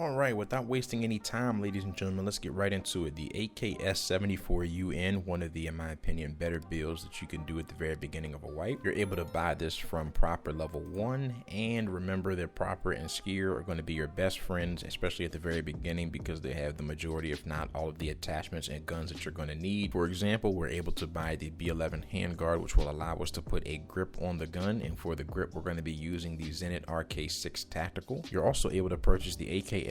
Alright, without wasting any time, ladies and gentlemen, let's get right into it. The AKS-74UN, one of the, in my opinion, better builds that you can do at the very beginning of a wipe. You're able to buy this from Proper Level 1, and remember that Proper and Skier are going to be your best friends, especially at the very beginning, because they have the majority, if not all of the attachments and guns that you're going to need. For example, we're able to buy the B11 handguard, which will allow us to put a grip on the gun, and for the grip, we're going to be using the Zenit RK6 Tactical. You're also able to purchase the AKS-74U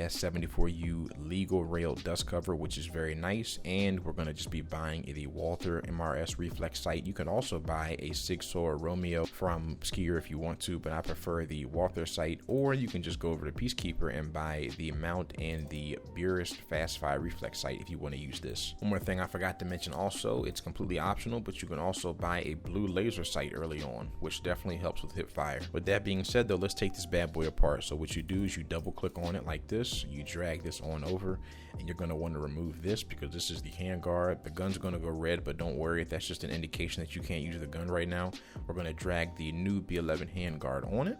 legal rail dust cover, which is very nice, and we're going to just be buying the Walther MRS reflex sight. You can also buy a Sig Sauer Romeo from Skier if you want to, but I prefer the Walther sight, or you can just go over to Peacekeeper and buy the mount and the Burist fast fire reflex sight if you want to use this. One more thing I forgot to mention also, it's completely optional, but you can also buy a blue laser sight early on, which definitely helps with hip fire. With that being said though, let's take this bad boy apart. So what you do is you double click on it like this, you drag this on over, and you're going to want to remove this because this is the handguard. The gun's going to go red, but don't worry, that's just an indication that you can't use the gun right now. We're going to drag the new B11 handguard on it.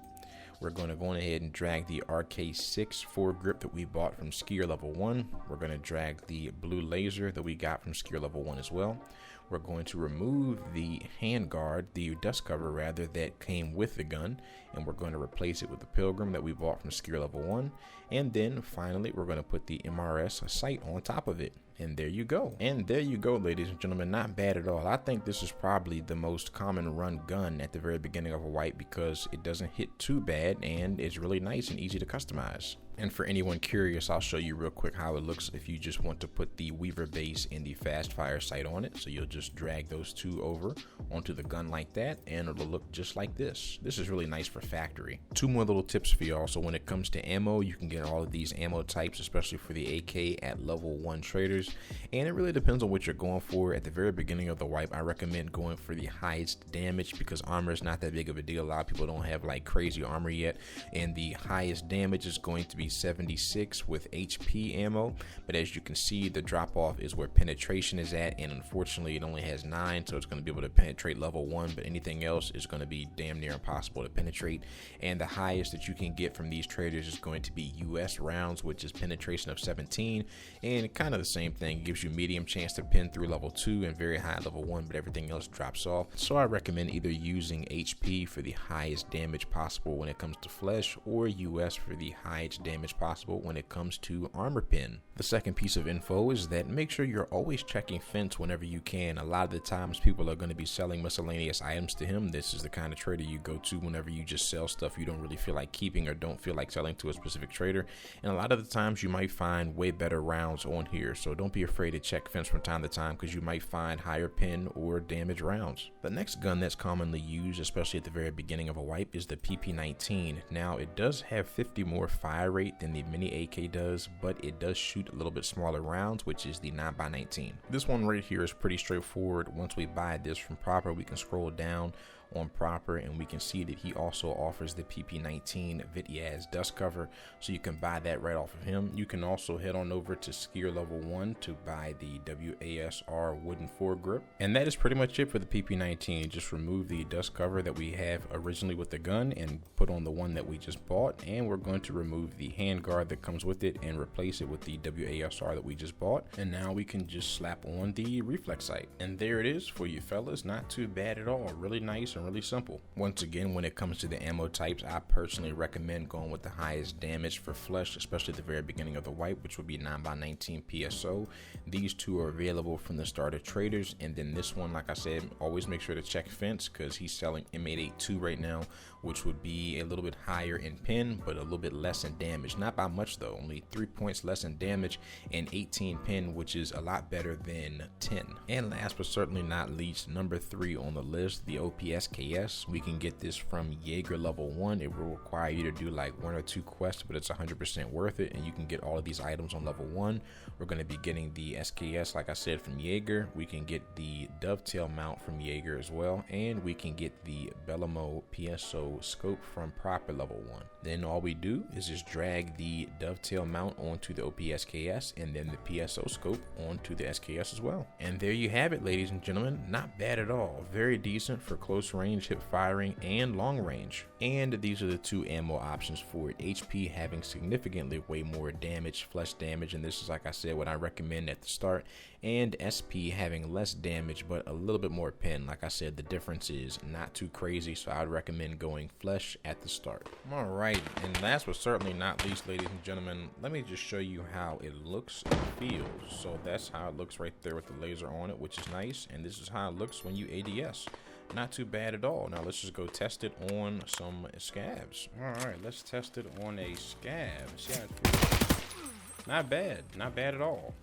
We're going to go ahead and drag the RK6 foregrip that we bought from Skier Level 1. We're going to drag the blue laser that we got from Skier Level 1 as well. We're going to remove the handguard, the dust cover rather, that came with the gun, and we're going to replace it with the Pilgrim that we bought from Skier Level 1. And then finally, we're going to put the MRS sight on top of it. And there you go. And there you go, ladies and gentlemen. Not bad at all. I think this is probably the most common run gun at the very beginning of a wipe because it doesn't hit too bad and it's really nice and easy to customize. And for anyone curious, I'll show you real quick how it looks if you just want to put the Weaver base and the fast fire sight on it. So you'll just drag those two over onto the gun like that, and it'll look just like this. This is really nice for factory. Two more little tips for y'all. So when it comes to ammo, you can get all of these ammo types, especially for the AK at level 1 traders. And it really depends on what you're going for. At the very beginning of the wipe, I recommend going for the highest damage because armor is not that big of a deal. A lot of people don't have like crazy armor yet, and the highest damage is going to be 76 with HP ammo. But as you can see, the drop off is where penetration is at, and unfortunately it only has 9, so it's going to be able to penetrate level 1, but anything else is going to be damn near impossible to penetrate. And the highest that you can get from these traders is going to be US rounds, which is penetration of 17, and kind of the same thing. It gives you medium chance to pin through level 2 and very high level 1, but everything else drops off. So I recommend either using HP for the highest damage possible when it comes to flesh, or US for the highest damage possible when it comes to armor pin. The second piece of info is that make sure you're always checking Fence whenever you can. A lot of the times people are going to be selling miscellaneous items to him. This is the kind of trader you go to whenever you just sell stuff you don't really feel like keeping or don't feel like selling to a specific trader. And a lot of the times you might find way better rounds on here. So don't be afraid to check Fence from time to time because you might find higher pin or damage rounds. The next gun that's commonly used, especially at the very beginning of a wipe, is the PP19. Now it does have 50 more fire rate than the mini AK does, but it does shoot a little bit smaller rounds, which is the 9x19. This one right here is pretty straightforward. Once we buy this from Proper, we can scroll down on Proper and we can see that he also offers the PP19 Vityaz dust cover, so you can buy that right off of him. You can also head on over to Skier Level 1 to buy the WASR wooden foregrip, and that is pretty much it for the PP19. Just remove the dust cover that we have originally with the gun and put on the one that we just bought, and we're going to remove the handguard that comes with it and replace it with the WASR that we just bought, and now we can just slap on the reflex sight, and there it is for you fellas. Not too bad at all. Really nice and really simple. Once again, when it comes to the ammo types, I personally recommend going with the highest damage for flesh, especially at the very beginning of the wipe, which would be 9x19 PSO. These two are available from the starter traders, and then this one, like I said, always make sure to check Fence because he's selling M882 right now, which would be a little bit higher in pin but a little bit less in damage. Not by much though, only 3 points less in damage and 18 pin, which is a lot better than 10. And last but certainly not least, number 3 on the list, the OP-SKS. We can get this from Jaeger Level 1. It will require you to do like 1 or 2 quests, but it's 100% worth it, and you can get all of these items on level 1. We're going to be getting the SKS, like I said, from Jaeger. We can get the dovetail mount from Jaeger as well, and we can get the Bellomo PSO scope from Proper Level 1. Then all we do is just drag the dovetail mount onto the OP-SKS and then the PSO scope onto the SKS as well. And there you have it, ladies and gentlemen. Not bad at all. Very decent for close range range hip firing and long range. And these are the two ammo options for it. HP having significantly way more damage, flesh damage, and this is, like I said, what I recommend at the start, and SP having less damage but a little bit more pen. Like I said, the difference is not too crazy, so I would recommend going flesh at the start. All right, and last but certainly not least, ladies and gentlemen, let me just show you how it looks and feels. So that's how it looks right there with the laser on it, which is nice, and this is how it looks when you ADS. Not too bad at all. Now let's just go test it on some scabs. All right, let's test it on a scab. See how it feels. Not bad, not bad at all.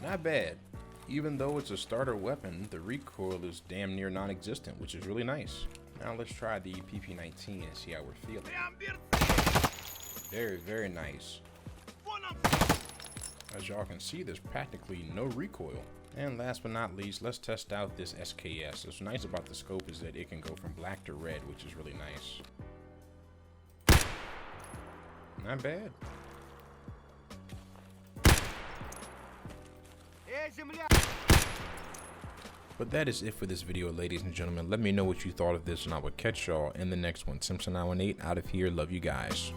Not bad. Even though it's a starter weapon, the recoil is damn near non-existent, which is really nice. Now let's try the PP-19 and see how we're feeling. Very, very nice. As y'all can see, there's practically no recoil. And last but not least, let's test out this SKS. What's nice about the scope is that it can go from black to red, which is really nice. Not bad. But that is it for this video, ladies and gentlemen. Let me know what you thought of this, and I will catch y'all in the next one. Simpson918 out of here. Love you guys.